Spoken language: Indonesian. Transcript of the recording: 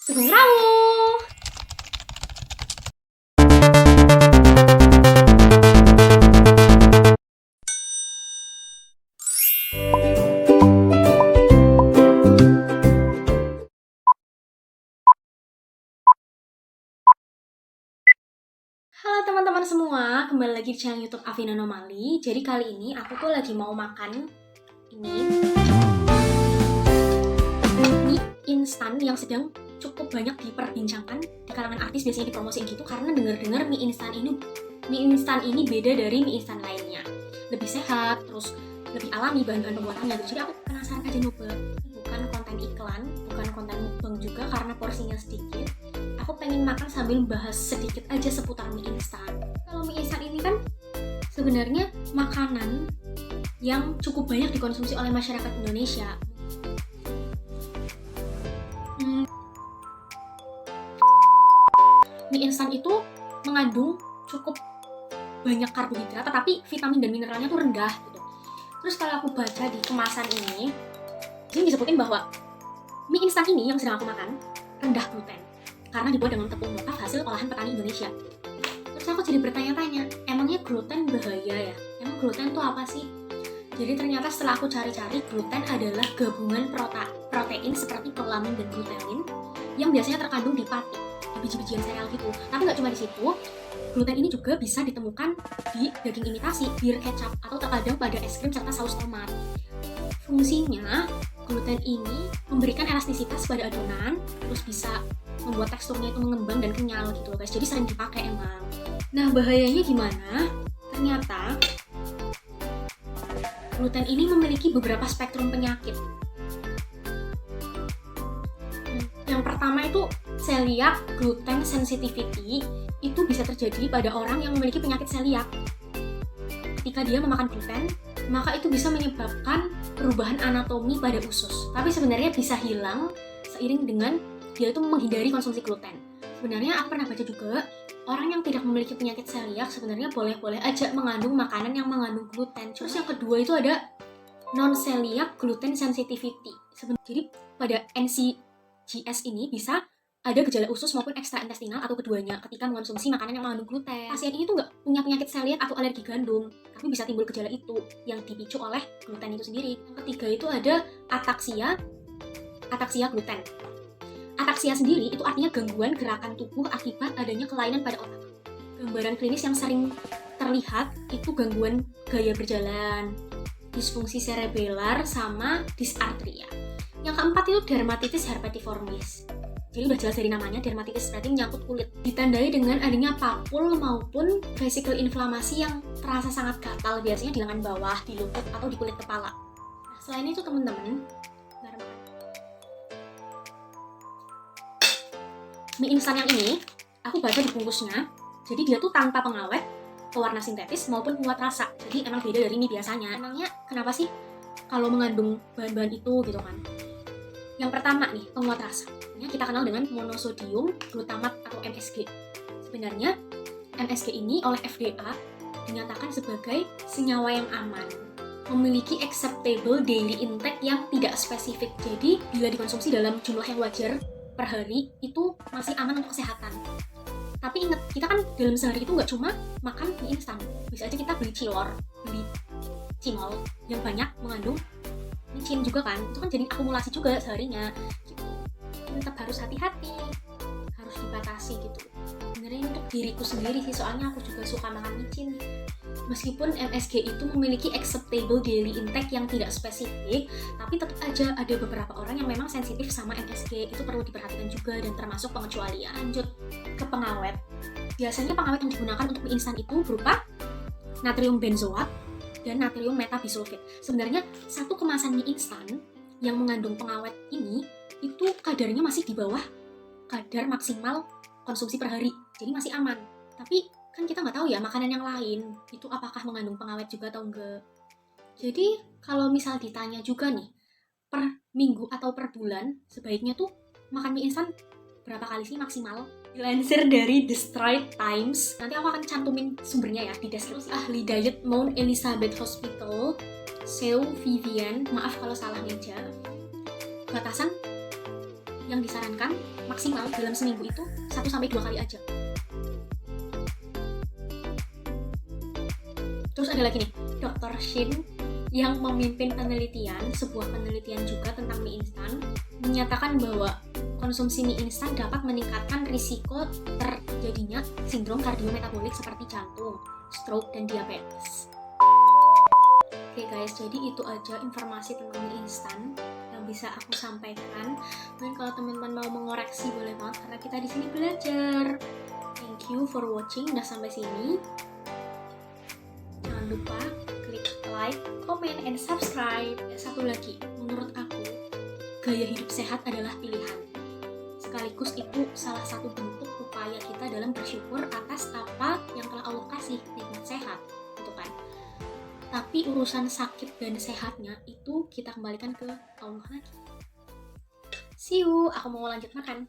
Sugeng Rawuh. Halo teman-teman semua, kembali lagi di channel YouTube Afina Anomali. Jadi kali ini aku tuh lagi mau makan ini mie instan yang sedang cukup banyak diperbincangkan di kalangan artis, biasanya dipromosiin gitu karena dengar-dengar mie instan ini beda dari mie instan lainnya. Lebih sehat, terus lebih alami bahan-bahan pembuatannya gitu. Jadi aku penasaran aja nyoba. Bukan konten iklan, bukan konten mukbang juga karena porsinya sedikit. Aku pengen makan sambil bahas sedikit aja seputar mie instan. Kalau mie instan ini kan sebenarnya makanan yang cukup banyak dikonsumsi oleh masyarakat Indonesia. Mie instan itu mengandung cukup banyak karbohidrat, tetapi vitamin dan mineralnya tuh rendah gitu. Terus kalau aku baca di kemasan ini disebutin bahwa mie instan ini yang sedang aku makan rendah gluten karena dibuat dengan tepung mokaf hasil olahan petani Indonesia. Terus aku jadi bertanya-tanya, emangnya gluten bahaya ya? Emang gluten itu apa sih? Jadi ternyata setelah aku cari-cari, gluten adalah gabungan protein seperti prolamin dan glutenin yang biasanya terkandung di pati, di biji-bijian sereal gitu. Tapi nggak cuma di situ, gluten ini juga bisa ditemukan di daging imitasi, bir kecap, atau terkadang pada es krim serta saus tomat. Fungsinya, gluten ini memberikan elastisitas pada adonan, terus bisa membuat teksturnya itu mengembang dan kenyal gitu loh guys. Jadi sering dipakai emang. Nah, bahayanya gimana? Ternyata gluten ini memiliki beberapa spektrum penyakit. Yang pertama itu celiac gluten sensitivity. Itu bisa terjadi pada orang yang memiliki penyakit celiac. Ketika dia memakan gluten, maka itu bisa menyebabkan perubahan anatomi pada usus. Tapi sebenarnya bisa hilang seiring dengan dia itu menghindari konsumsi gluten. Sebenarnya aku pernah baca juga, orang yang tidak memiliki penyakit celiac sebenarnya boleh-boleh aja mengandung makanan yang mengandung gluten. Terus yang kedua itu ada non-celiac gluten sensitivity. Jadi pada NCGS ini bisa ada gejala usus maupun ekstraintestinal atau keduanya ketika mengonsumsi makanan yang mengandung gluten. Pasien ini tuh nggak punya penyakit celiac atau alergi gandum, tapi bisa timbul gejala itu yang dipicu oleh gluten itu sendiri. Yang ketiga itu ada ataksia gluten. Ataksia sendiri itu artinya gangguan gerakan tubuh akibat adanya kelainan pada otak. Gambaran klinis yang sering terlihat itu gangguan gaya berjalan, disfungsi cerebellar, sama dysarthria. Yang keempat itu dermatitis herpetiformis. Jadi udah jelas dari namanya, dermatitis berarti menyangkut kulit. Ditandai dengan adanya papul maupun vesikel inflamasi yang terasa sangat gatal, biasanya di lengan bawah, di lutut, atau di kulit kepala. Nah, selain itu teman-teman, mie instan yang ini, aku baca di bungkusnya, jadi dia tuh tanpa pengawet, pewarna sintetis, maupun penguat rasa. Jadi emang beda dari mie biasanya. Emangnya kenapa sih kalau mengandung bahan-bahan itu gitu kan? Yang pertama nih, penguat rasa. Kita kenal dengan monosodium glutamat atau MSG. Sebenarnya MSG ini oleh FDA dinyatakan sebagai senyawa yang aman, memiliki acceptable daily intake yang tidak spesifik. Jadi bila dikonsumsi dalam jumlah yang wajar per hari itu masih aman untuk kesehatan. Tapi ingat, kita kan dalam sehari itu nggak cuma makan mie instan, bisa aja kita beli cilor, beli cimol yang banyak mengandung micin juga kan, itu kan jadi akumulasi juga seharinya gitu. Tetap harus hati-hati, harus dibatasi gitu. Sebenarnya untuk diriku sendiri sih, soalnya aku juga suka makan micin. Meskipun MSG itu memiliki acceptable daily intake yang tidak spesifik, tapi tetap aja ada beberapa orang yang memang sensitif sama MSG. Itu perlu diperhatikan juga dan termasuk pengecualian. Lanjut ke pengawet. Biasanya pengawet yang digunakan untuk mie instan itu berupa natrium benzoat dan natrium metabisulfit. Sebenarnya satu kemasan mie instan yang mengandung pengawet ini itu kadarnya masih di bawah kadar maksimal konsumsi per hari. Jadi masih aman. Tapi kan kita nggak tahu ya makanan yang lain itu apakah mengandung pengawet juga atau enggak. Jadi kalau misal ditanya juga nih, per minggu atau per bulan sebaiknya tuh makan mie instan berapa kali sih maksimal? Dilansir dari The Straits Times, nanti aku akan cantumin sumbernya ya di deskripsi. Ahli diet Mount Elizabeth Hospital, Seu Vivian, maaf kalau salah meja, batasan yang disarankan maksimal dalam seminggu itu 1-2 kali aja. Terus ada lagi nih, Dr. Shin yang memimpin sebuah penelitian juga tentang mie instan, menyatakan bahwa konsumsi mie instan dapat meningkatkan risiko terjadinya sindrom kardiometabolik seperti jantung, stroke, dan diabetes. Oke guys, jadi itu aja informasi tentang mie instan yang bisa aku sampaikan. Dan kalau teman-teman mau mengoreksi boleh banget karena kita di sini belajar. Thank you for watching, udah sampai sini. Jangan lupa klik like, comment, and subscribe. Satu lagi, menurut aku gaya hidup sehat adalah pilihan. Sekaligus itu salah satu bentuk upaya kita dalam bersyukur atas apa yang telah Allah kasih, nikmat sehat, gitu kan. Tapi urusan sakit dan sehatnya itu kita kembalikan ke Allah lagi. See you, aku mau lanjut makan.